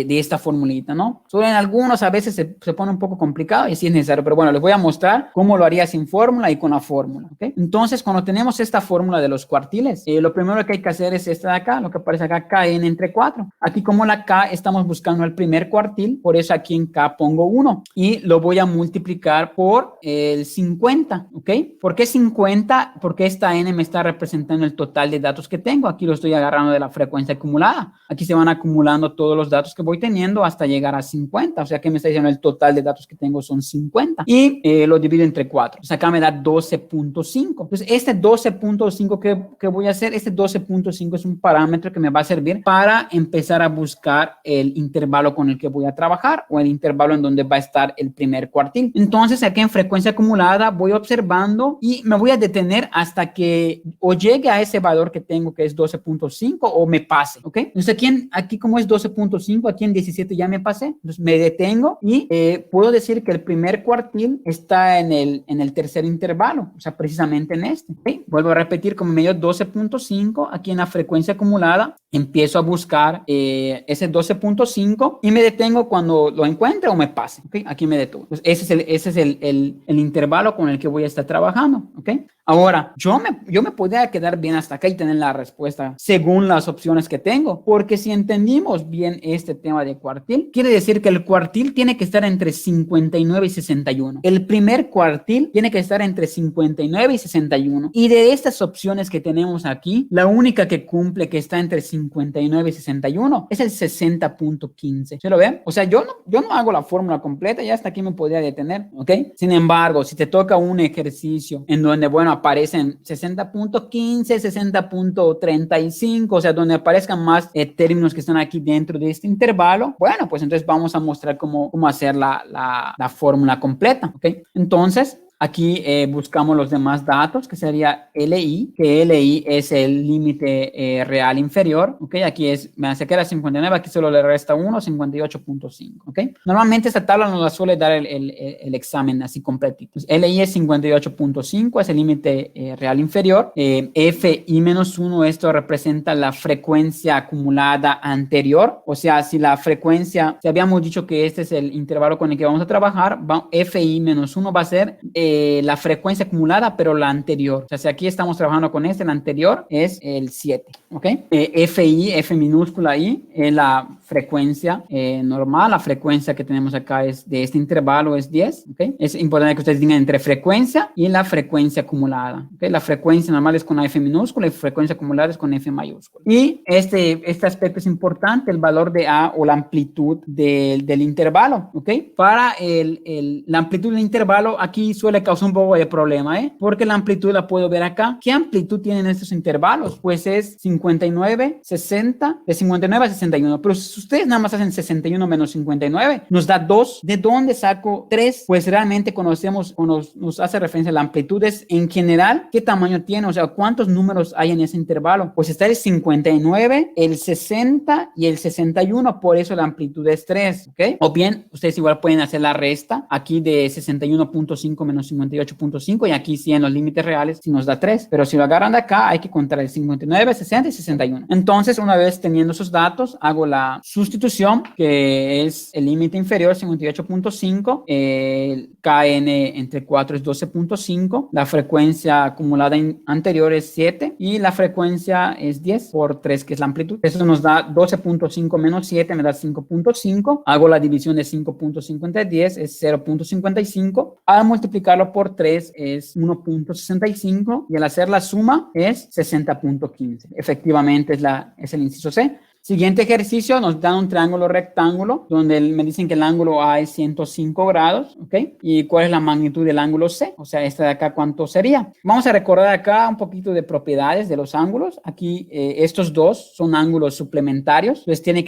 esta formulita, ¿no? Solo en algunos a veces se pone un poco complicado y sí es necesario, pero bueno, les voy a mostrar cómo lo haría sin fórmula y con la fórmula, ¿ok? Entonces, cuando tenemos esta fórmula de los cuartiles, lo primero que hay que hacer es esta de acá, lo que aparece acá, KN entre 4. Aquí como la K estamos buscando el primer cuartil, por eso aquí en K pongo 1 y lo voy a multiplicar por el 50, ¿ok? ¿Por qué 50? Porque esta N me está representando el total de datos que tengo. Aquí lo estoy agarrando de la frecuencia acumulada. Aquí se van acumulando todos los datos que voy teniendo hasta llegar a 50. O sea que me está diciendo el total de datos que tengo son 50. Y lo divido entre 4. O sea, acá me da 12.5. Entonces, este 12.5 que voy a hacer, este 12.5 es un parámetro que me va a servir para empezar a buscar el intervalo con el que voy a trabajar o el intervalo en donde va a estar el primer cuartil. Entonces, aquí en frecuencia acumulada voy observando y me voy a detener hasta que o llegue a ese valor que tengo, que es 12.5, o me pase, ¿ok? Entonces, aquí como es 12.5, aquí en 17 ya me pasé. Entonces, me detengo y puedo decir que el primer cuartil está en el tercer intervalo, o sea, precisamente en este, ¿ok? Vuelvo a repetir, como me dio 12.5, aquí en la frecuencia acumulada, empiezo a buscar ese 12.5 y me detengo cuando lo encuentre o me pase, ¿ok? Aquí me detengo. Entonces, ese es el intervalo con el que voy a estar trabajando, ¿ok? Ahora, yo me podría quedar bien hasta acá y tener la respuesta según las opciones que tengo, porque si entendimos bien este tema de cuartil, quiere decir que el cuartil tiene que estar entre 59 y 61. El primer cuartil tiene que estar entre 59 y 61. Y de estas opciones que tenemos aquí, la única que cumple que está entre 59 y 61 es el 60.15. ¿Se lo ven? O sea, yo no hago la fórmula completa, ya hasta aquí me podría detener, ¿ok? Sin embargo, si te toca un ejercicio en donde, bueno, aparecen 60.15, 60.35, o sea, donde aparezcan más términos que están aquí dentro de este intervalo, bueno, pues entonces vamos a mostrar cómo hacer la fórmula completa, ¿ok? Entonces, aquí buscamos los demás datos, que sería LI, que LI es el límite real inferior, ¿ok? Aquí me hace que era 59, aquí solo le resta 1, 58.5, ¿ok? Normalmente esta tabla nos la suele dar el examen así completito. Pues LI es 58.5, es el límite real inferior. FI menos 1, esto representa la frecuencia acumulada anterior, o sea, si la frecuencia, si habíamos dicho que este es el intervalo con el que vamos a trabajar, FI menos 1 va a ser la frecuencia acumulada, pero la anterior. O sea, si aquí estamos trabajando con la anterior es el 7, ¿ok? FI, F minúscula I, es la frecuencia normal. La frecuencia que tenemos acá es de este intervalo es 10, ¿ok? Es importante que ustedes digan entre frecuencia y la frecuencia acumulada, ¿ok? La frecuencia normal es con F minúscula y frecuencia acumulada es con F mayúscula. Y este aspecto es importante, el valor de A o la amplitud del intervalo, ¿ok? Para la amplitud del intervalo, aquí suele causar un poco de problema, porque la amplitud la puedo ver acá. ¿Qué amplitud tienen estos intervalos? Pues es 59, 60, de 59 a 61. Pero si ustedes nada más hacen 61 menos 59, nos da 2. ¿De dónde saco 3? Pues realmente conocemos o nos hace referencia a la amplitud es en general qué tamaño tiene, o sea, cuántos números hay en ese intervalo. Pues está el 59, el 60 y el 61, por eso la amplitud es 3, ¿ok? O bien, ustedes igual pueden hacer la resta aquí de 61.5 menos 58.5 y aquí sí en los límites reales sí nos da 3, pero si lo agarran de acá hay que contar el 59, 60 y 61. Entonces, una vez teniendo esos datos, hago la sustitución, que es el límite inferior 58.5, el KN entre 4 es 12.5, la frecuencia acumulada anterior es 7 y la frecuencia es 10 por 3, que es la amplitud. Eso nos da 12.5 menos 7, me da 5.5. Hago la división de 5.5 entre 10, es 0.55. Al multiplicarlo por 3 es 1.65 y al hacer la suma es 60.15. Efectivamente es el inciso C. Siguiente ejercicio, nos dan un triángulo rectángulo donde me dicen que el ángulo A es 105 grados, ¿ok? ¿Y cuál es la magnitud del ángulo C? O sea, esta de acá, ¿cuánto sería? Vamos a recordar acá un poquito de propiedades de los ángulos. Aquí estos dos son ángulos suplementarios, entonces tienen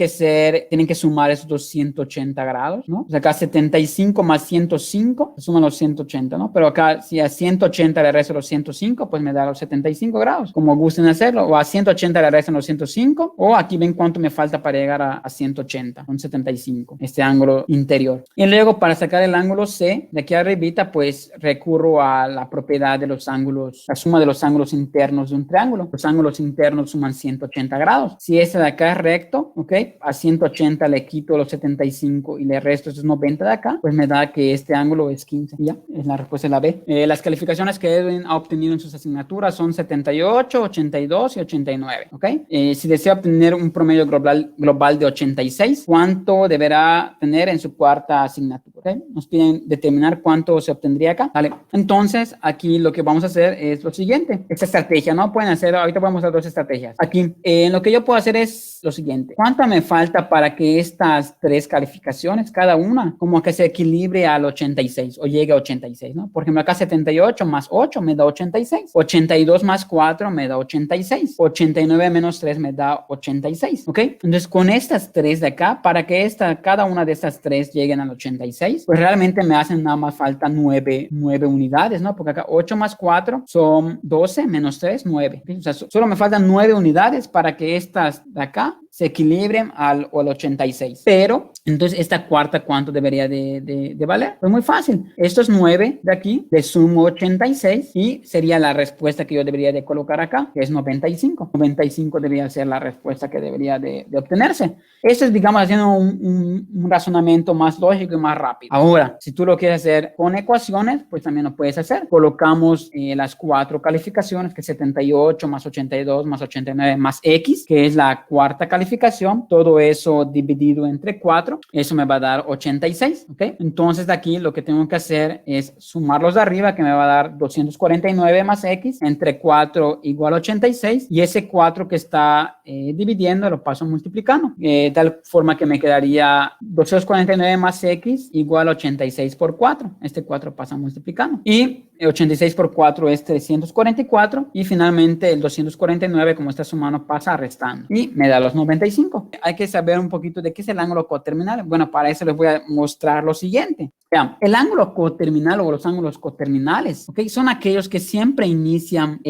que sumar esos dos 180 grados, ¿no? O sea, acá 75 más 105, se suman los 180, ¿no? Pero acá si a 180 le resto los 105, pues me da los 75 grados, como gusten hacerlo, o a 180 le restan los 105, o aquí ven cuánto me falta para llegar a 180, con 75, este ángulo interior. Y luego para sacar el ángulo C, de aquí arribita, pues recurro a la propiedad de los ángulos, la suma de los ángulos internos de un triángulo. Los ángulos internos suman 180 grados. Si este de acá es recto, ¿ok? A 180 le quito los 75 y le resto esos 90 de acá, pues me da que este ángulo es 15. Y ya, es la respuesta de la B. Las calificaciones que Edwin ha obtenido en sus asignaturas son 78, 82 y 89, ¿ok? Si desea obtener un promedio global de 86, ¿cuánto deberá tener en su cuarta asignatura? ¿Okay? Nos piden determinar cuánto se obtendría acá. Vale. Entonces, aquí lo que vamos a hacer es lo siguiente. Esta estrategia, ¿no? Pueden hacer, ahorita podemos hacer dos estrategias. Aquí, lo que yo puedo hacer es lo siguiente. ¿Cuánto me falta para que estas tres calificaciones, cada una, como que se equilibre al 86 o llegue a 86, ¿no? Por ejemplo, acá 78 más 8 me da 86. 82 más 4 me da 86. 89 menos 3 me da 86. ¿Ok? Entonces, con estas tres de acá, para que cada una de estas tres lleguen al 86, pues realmente me hacen nada más falta 9 unidades, ¿no? Porque acá 8 más 4 son 12, menos 3, 9. ¿Okay? O sea, solo me faltan 9 unidades para que estas de acá se equilibren al 86. Pero, entonces, esta cuarta, ¿cuánto debería de valer? Pues muy fácil. Esto es 9 de aquí, le sumo 86 y sería la respuesta que yo debería de colocar acá, que es 95. 95 debería ser la respuesta que debería de obtenerse. Esto es, digamos, haciendo un razonamiento más lógico y más rápido. Ahora, si tú lo quieres hacer con ecuaciones, pues también lo puedes hacer. Colocamos las 4 calificaciones, que es 78 más 82 más 89 más X, que es la cuarta calificación. Todo eso dividido entre 4, eso me va a dar 86, ¿ok? Entonces, de aquí lo que tengo que hacer es sumarlos de arriba, que me va a dar 249 más X, entre 4 igual a 86, y ese 4 que está dividiendo lo paso multiplicando, de tal forma que me quedaría 249 más X igual a 86 por 4. Este 4 pasa multiplicando. Y 86 por 4 es 344. Y finalmente el 249, como está sumando, pasa restando. Y me da los 95. Hay que saber un poquito de qué es el ángulo coterminal. Bueno, para eso les voy a mostrar lo siguiente. Vean, el ángulo coterminal o los ángulos coterminales, ¿ok? Son aquellos que siempre inician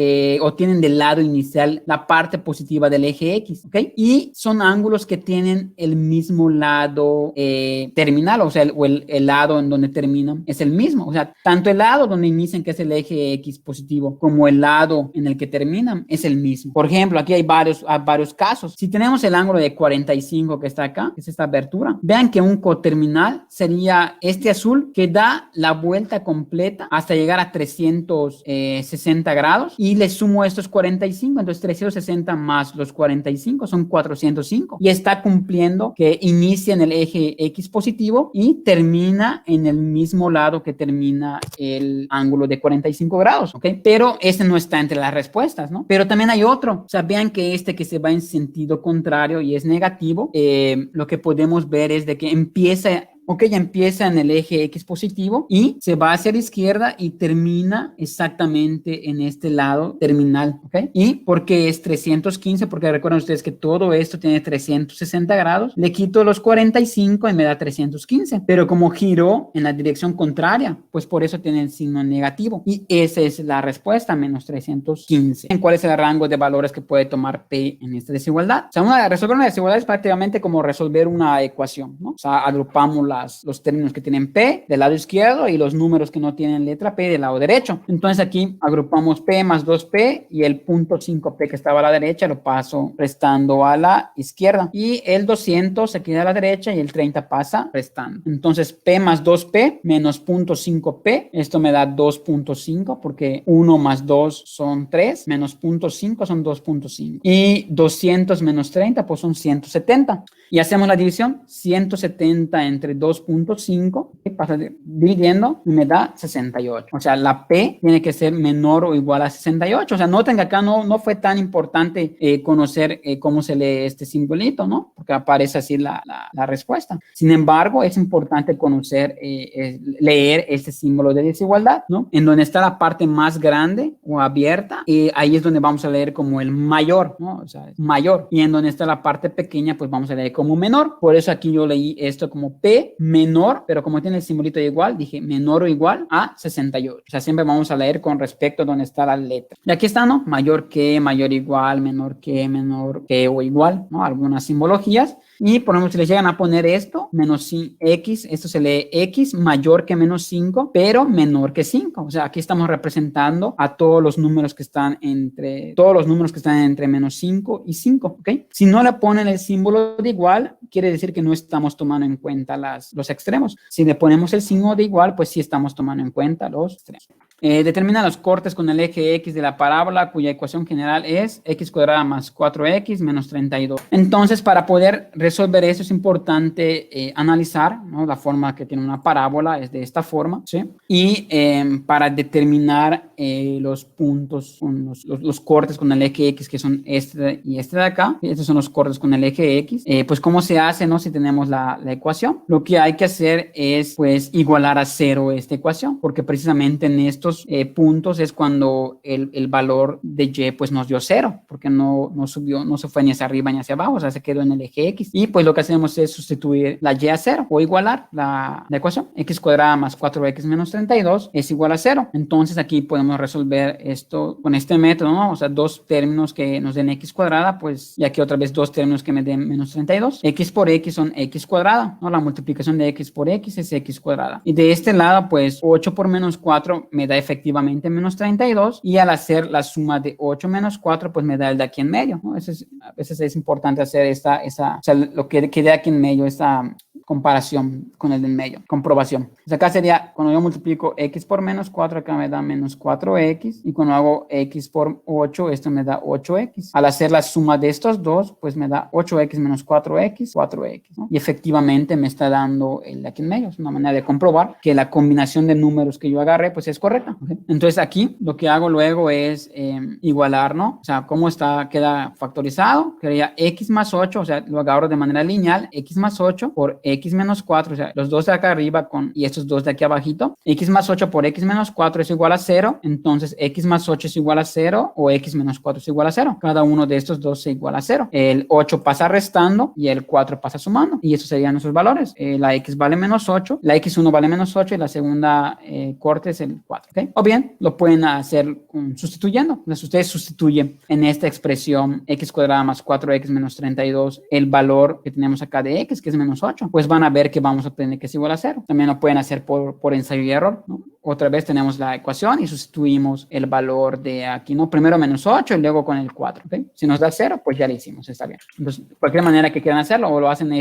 o tienen del lado inicial la parte positiva del eje X, ¿ok? Y son ángulos que tienen el mismo lado terminal, o sea, el lado en donde terminan es el mismo. O sea, tanto el lado donde inician, que es el eje X positivo, como el lado en el que terminan es el mismo. Por ejemplo, aquí hay varios casos. Si tenemos el ángulo de 45 que está acá, que es esta abertura, vean que un coterminal sería este azul que da la vuelta completa hasta llegar a 360 grados y le sumo estos 45, entonces 360 más los 45 son 405 y está cumpliendo que inicia en el eje X positivo y termina en el mismo lado que termina el ángulo de 45 grados, ¿ok? Pero este no está entre las respuestas, ¿no? Pero también hay otro, o sea, vean que este que se va en sentido contrario y es negativo, lo que podemos ver es de que empieza en el eje X positivo y se va hacia la izquierda y termina exactamente en este lado terminal, ¿ok? ¿Y por qué es 315? Porque recuerden ustedes que todo esto tiene 360 grados. Le quito los 45 y me da 315. Pero como giró en la dirección contraria, pues por eso tiene el signo negativo. Y esa es la respuesta, menos 315. ¿Cuál es el rango de valores que puede tomar P en esta desigualdad? O sea, resolver una desigualdad es prácticamente como resolver una ecuación, ¿no? O sea, agrupamos los términos que tienen P del lado izquierdo y los números que no tienen letra P del lado derecho. Entonces aquí agrupamos P más 2P y el punto 5P que estaba a la derecha lo paso restando a la izquierda. Y el 200 se queda a la derecha y el 30 pasa restando. Entonces P más 2P menos punto 5P. Esto me da 2.5 porque 1 más 2 son 3, menos punto 5 son 2.5. Y 200 menos 30 pues son 170. Y hacemos la división, 170 entre 2.5, pasa dividiendo y me da 68. O sea, la P tiene que ser menor o igual a 68. O sea, noten que acá no fue tan importante conocer cómo se lee este simbolito, ¿no? Porque aparece así la respuesta. Sin embargo, es importante conocer, leer este símbolo de desigualdad, ¿no? En donde está la parte más grande o abierta, ahí es donde vamos a leer como el mayor, ¿no? O sea, mayor. Y en donde está la parte pequeña, pues vamos a leer como menor. Por eso aquí yo leí esto como P menor, pero como tiene el simbolito de igual, dije menor o igual a 68. O sea, siempre vamos a leer con respecto a donde está la letra. Y aquí está, ¿no? Mayor que, mayor igual, menor que o igual, ¿no? Algunas simbologías. Y por ejemplo, si les llegan a poner esto, menos X, esto se lee X mayor que menos 5, pero menor que 5. O sea, aquí estamos representando a todos los números que están entre menos 5 y 5, ¿ok? Si no le ponen el símbolo de igual, quiere decir que no estamos tomando en cuenta los extremos. Si le ponemos el signo de igual, pues sí estamos tomando en cuenta los extremos. Determina los cortes con el eje X de la parábola, cuya ecuación general es X cuadrada más 4X menos 32. Entonces, para poder resolver eso es importante analizar, ¿no? La forma que tiene una parábola es de esta forma, ¿sí? Y para determinar los puntos, los cortes con el eje X, que son este y este de acá, estos son los cortes con el eje X, pues ¿cómo se hace, no? Si tenemos la ecuación, lo que hay que hacer es, pues, igualar a 0 esta ecuación, porque precisamente en estos estos puntos es cuando el valor de y pues nos dio 0, porque no subió, no se fue ni hacia arriba ni hacia abajo, o sea, se quedó en el eje X. Y pues lo que hacemos es sustituir la y a 0 o igualar la ecuación. X cuadrada más 4x menos 32 es igual a 0. Entonces aquí podemos resolver esto con este método, ¿no? O sea, dos términos que nos den x cuadrada, pues, y aquí otra vez dos términos que me den menos 32. X por x son x cuadrada, ¿no? La multiplicación de x por x es x cuadrada. Y de este lado, pues, 8 por menos 4 me da efectivamente menos 32. Y al hacer la suma de 8 menos 4, pues me da el de aquí en medio, ¿no? A veces es importante hacer o sea, lo que quede aquí en medio, esta comparación con el del medio, comprobación. Pues acá sería, cuando yo multiplico x por menos 4, acá me da menos 4x, y cuando hago x por 8, esto me da 8x. Al hacer la suma de estos dos, pues me da 8x menos 4x, 4x, ¿no? Y efectivamente me está dando el de aquí en medio. Es una manera de comprobar que la combinación de números que yo agarré, pues es correcta, ¿okay? Entonces aquí lo que hago luego es igualar, ¿no? O sea, ¿cómo queda factorizado? Quedaría x más 8, o sea, lo agarro de manera lineal, x más 8 por x menos 4, o sea, los dos de acá arriba y estos dos de aquí abajito. X más 8 por x menos 4 es igual a 0, entonces x más 8 es igual a 0 o x menos 4 es igual a 0. Cada uno de estos dos se iguala a 0. El 8 pasa restando y el 4 pasa sumando, y estos serían nuestros valores. La x vale menos 8, la x1 vale menos 8 y la segunda corte es el 4, ¿ok? O bien, lo pueden hacer sustituyendo. Entonces, ustedes sustituyen en esta expresión x cuadrada más 4x menos 32 el valor que tenemos acá de x, que es menos 8. Pues van a ver que vamos a obtener que es igual a 0. También lo pueden hacer por ensayo y error, ¿no? Otra vez tenemos la ecuación y sustituimos el valor de aquí, ¿no? Primero menos 8 y luego con el 4, ¿ok? Si nos da 0, pues ya lo hicimos, está bien. Entonces, cualquier manera que quieran hacerlo, o lo hacen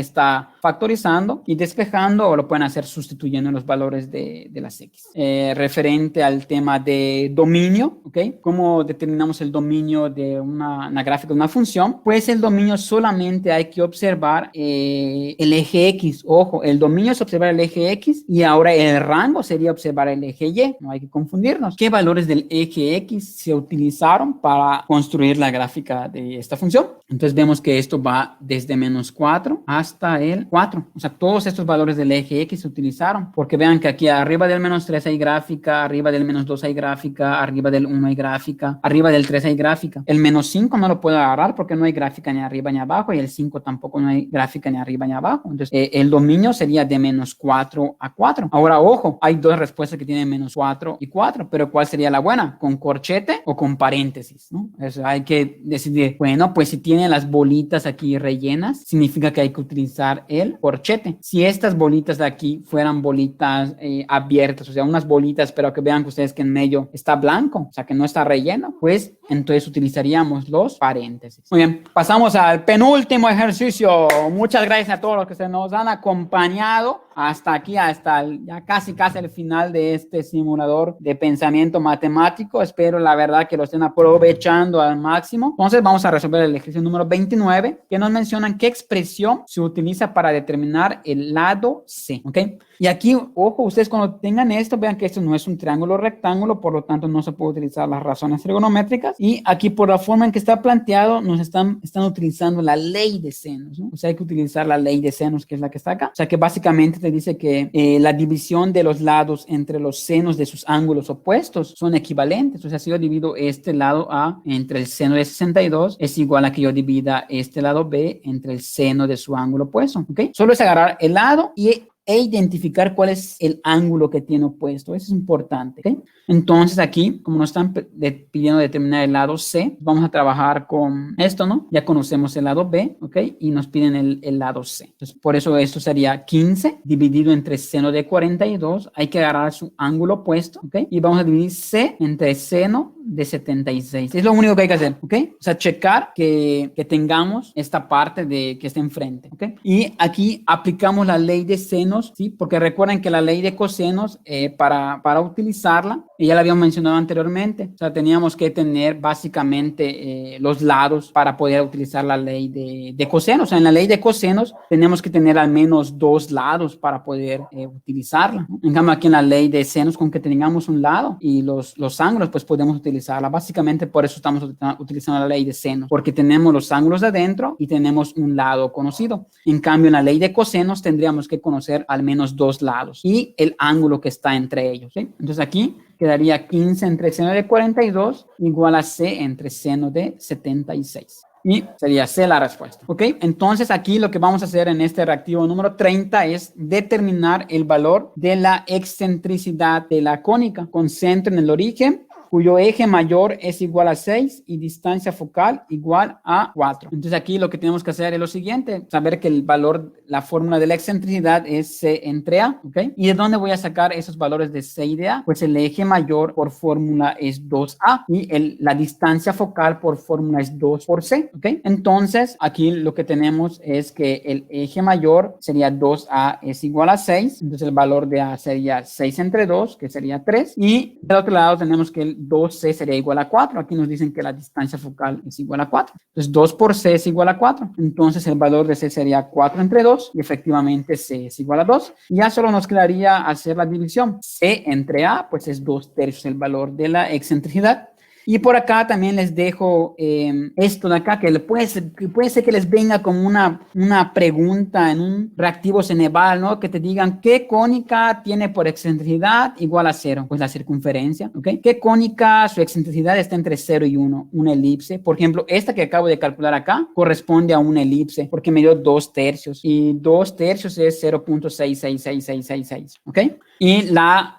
factorizando y despejando, o lo pueden hacer sustituyendo los valores de las x. Referente al tema de dominio, ¿ok? ¿Cómo determinamos el dominio de una gráfica de una función? Pues el dominio solamente hay que observar el eje X. Ojo, el dominio es observar el eje X y ahora el rango sería observar el eje Y. No hay que confundirnos. ¿Qué valores del eje X se utilizaron para construir la gráfica de esta función? Entonces vemos que esto va desde menos 4 hasta el 4. O sea, todos estos valores del eje X se utilizaron, porque vean que aquí arriba del menos 3 hay gráfica, arriba del menos 2 hay gráfica, arriba del 1 hay gráfica, arriba del 3 hay gráfica. El menos 5 no lo puedo agarrar porque no hay gráfica ni arriba ni abajo, y el 5 tampoco no hay gráfica ni arriba ni abajo. Entonces, el dominio sería de menos 4 a 4. Ahora, ojo, hay dos respuestas que tienen menos 4 y 4, pero ¿cuál sería la buena? ¿Con corchete o con paréntesis, no? Eso hay que decidir. Bueno, pues si tiene las bolitas aquí rellenas, significa que hay que utilizar el corchete. Si estas bolitas de aquí fueran bolitas abiertas, o sea, unas bolitas, pero que vean que ustedes que en medio está blanco, o sea, que no está relleno, pues entonces utilizaríamos los paréntesis. Muy bien, pasamos al penúltimo ejercicio. Muchas gracias a todos los que se nos han acompañado hasta aquí, hasta ya casi el final de este simulador de pensamiento matemático. Espero, la verdad, que lo estén aprovechando al máximo. Entonces, vamos a resolver el ejercicio número 29, que nos mencionan qué expresión se utiliza para determinar el lado C, ¿ok? Y aquí, ojo, ustedes cuando tengan esto, vean que esto no es un triángulo rectángulo, por lo tanto, no se puede utilizar las razones trigonométricas. Y aquí, por la forma en que está planteado, nos están utilizando la ley de senos, ¿no? O sea, hay que utilizar la ley de senos, que es la que está acá. O sea, que básicamente te dice que la división de los lados entre los senos de sus ángulos opuestos son equivalentes. O sea, si yo divido este lado A entre el seno de 62, es igual a que yo divida este lado B entre el seno de su ángulo opuesto, ¿ok? Solo es agarrar el lado e identificar cuál es el ángulo que tiene opuesto. Eso es importante, ¿ok? Entonces aquí, como nos están pidiendo determinar el lado C, vamos a trabajar con esto, ¿no? Ya conocemos el lado B, ¿ok? Y nos piden el lado C. Entonces, por eso esto sería 15 dividido entre seno de 42. Hay que agarrar su ángulo opuesto, ¿ok? Y vamos a dividir C entre seno de 76. Es lo único que hay que hacer, ¿ok? O sea, checar que tengamos esta parte que esté enfrente, ¿ok? Y aquí aplicamos la ley de senos, ¿sí? Porque recuerden que la ley de cosenos, para utilizarla, ya la habíamos mencionado anteriormente, o sea, teníamos que tener básicamente los lados para poder utilizar la ley de cosenos. O sea, en la ley de cosenos tenemos que tener al menos dos lados para poder utilizarla, ¿no? En cambio, aquí en la ley de senos, con que tengamos un lado y los ángulos, pues podemos utilizarla. Básicamente por eso estamos utilizando la ley de senos, porque tenemos los ángulos de adentro y tenemos un lado conocido. En cambio, en la ley de cosenos tendríamos que conocer al menos dos lados y el ángulo que está entre ellos, ¿sí? Entonces aquí quedaría 15 entre seno de 42 igual a C entre seno de 76. Y sería C la respuesta, ¿ok? Entonces aquí lo que vamos a hacer en este reactivo número 30 es determinar el valor de la excentricidad de la cónica con centro en el origen, cuyo eje mayor es igual a 6 y distancia focal igual a 4. Entonces aquí lo que tenemos que hacer es lo siguiente, saber que el valor, la fórmula de la excentricidad es C entre A, ¿ok? ¿Y de dónde voy a sacar esos valores de C y de A? Pues el eje mayor por fórmula es 2A y la distancia focal por fórmula es 2 por C, ¿ok? Entonces aquí lo que tenemos es que el eje mayor sería 2A es igual a 6, entonces el valor de A sería 6 entre 2, que sería 3, y del otro lado tenemos que el 2C sería igual a 4. Aquí nos dicen que la distancia focal es igual a 4. Entonces, 2 por C es igual a 4. Entonces, el valor de C sería 4 entre 2 y efectivamente C es igual a 2. Y ya solo nos quedaría hacer la división. C entre A, pues es 2/3 el valor de la excentricidad. Y por acá también les dejo esto de acá, que puede ser que les venga como una pregunta en un reactivo Ceneval, ¿no? Que te digan, ¿qué cónica tiene por excentricidad igual a 0? Pues la circunferencia, ¿ok? ¿Qué cónica su excentricidad está entre 0 y 1? Una elipse. Por ejemplo, esta que acabo de calcular acá corresponde a una elipse porque me dio 2/3 y 2/3 es 0.666666, ¿ok? Y la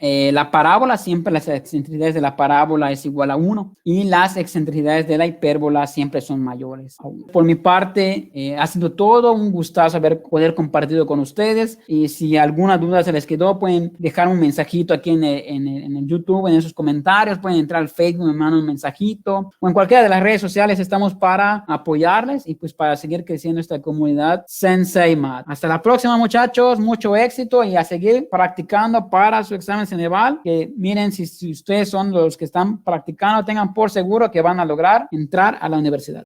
parábola, siempre las excentricidades de la parábola es igual a 1 y las excentricidades de la hipérbola siempre son mayores a 1. Por mi parte, ha sido todo un gustazo poder compartido con ustedes, y si alguna duda se les quedó, pueden dejar un mensajito aquí en el YouTube, en esos comentarios, pueden entrar al Facebook, me mandan un mensajito, o en cualquiera de las redes sociales estamos para apoyarles y pues para seguir creciendo esta comunidad Sensei Math. Hasta la próxima, muchachos, mucho éxito y a seguir practicando para su examen Ceneval, que miren, si ustedes son los que están practicando, tengan por seguro que van a lograr entrar a la universidad.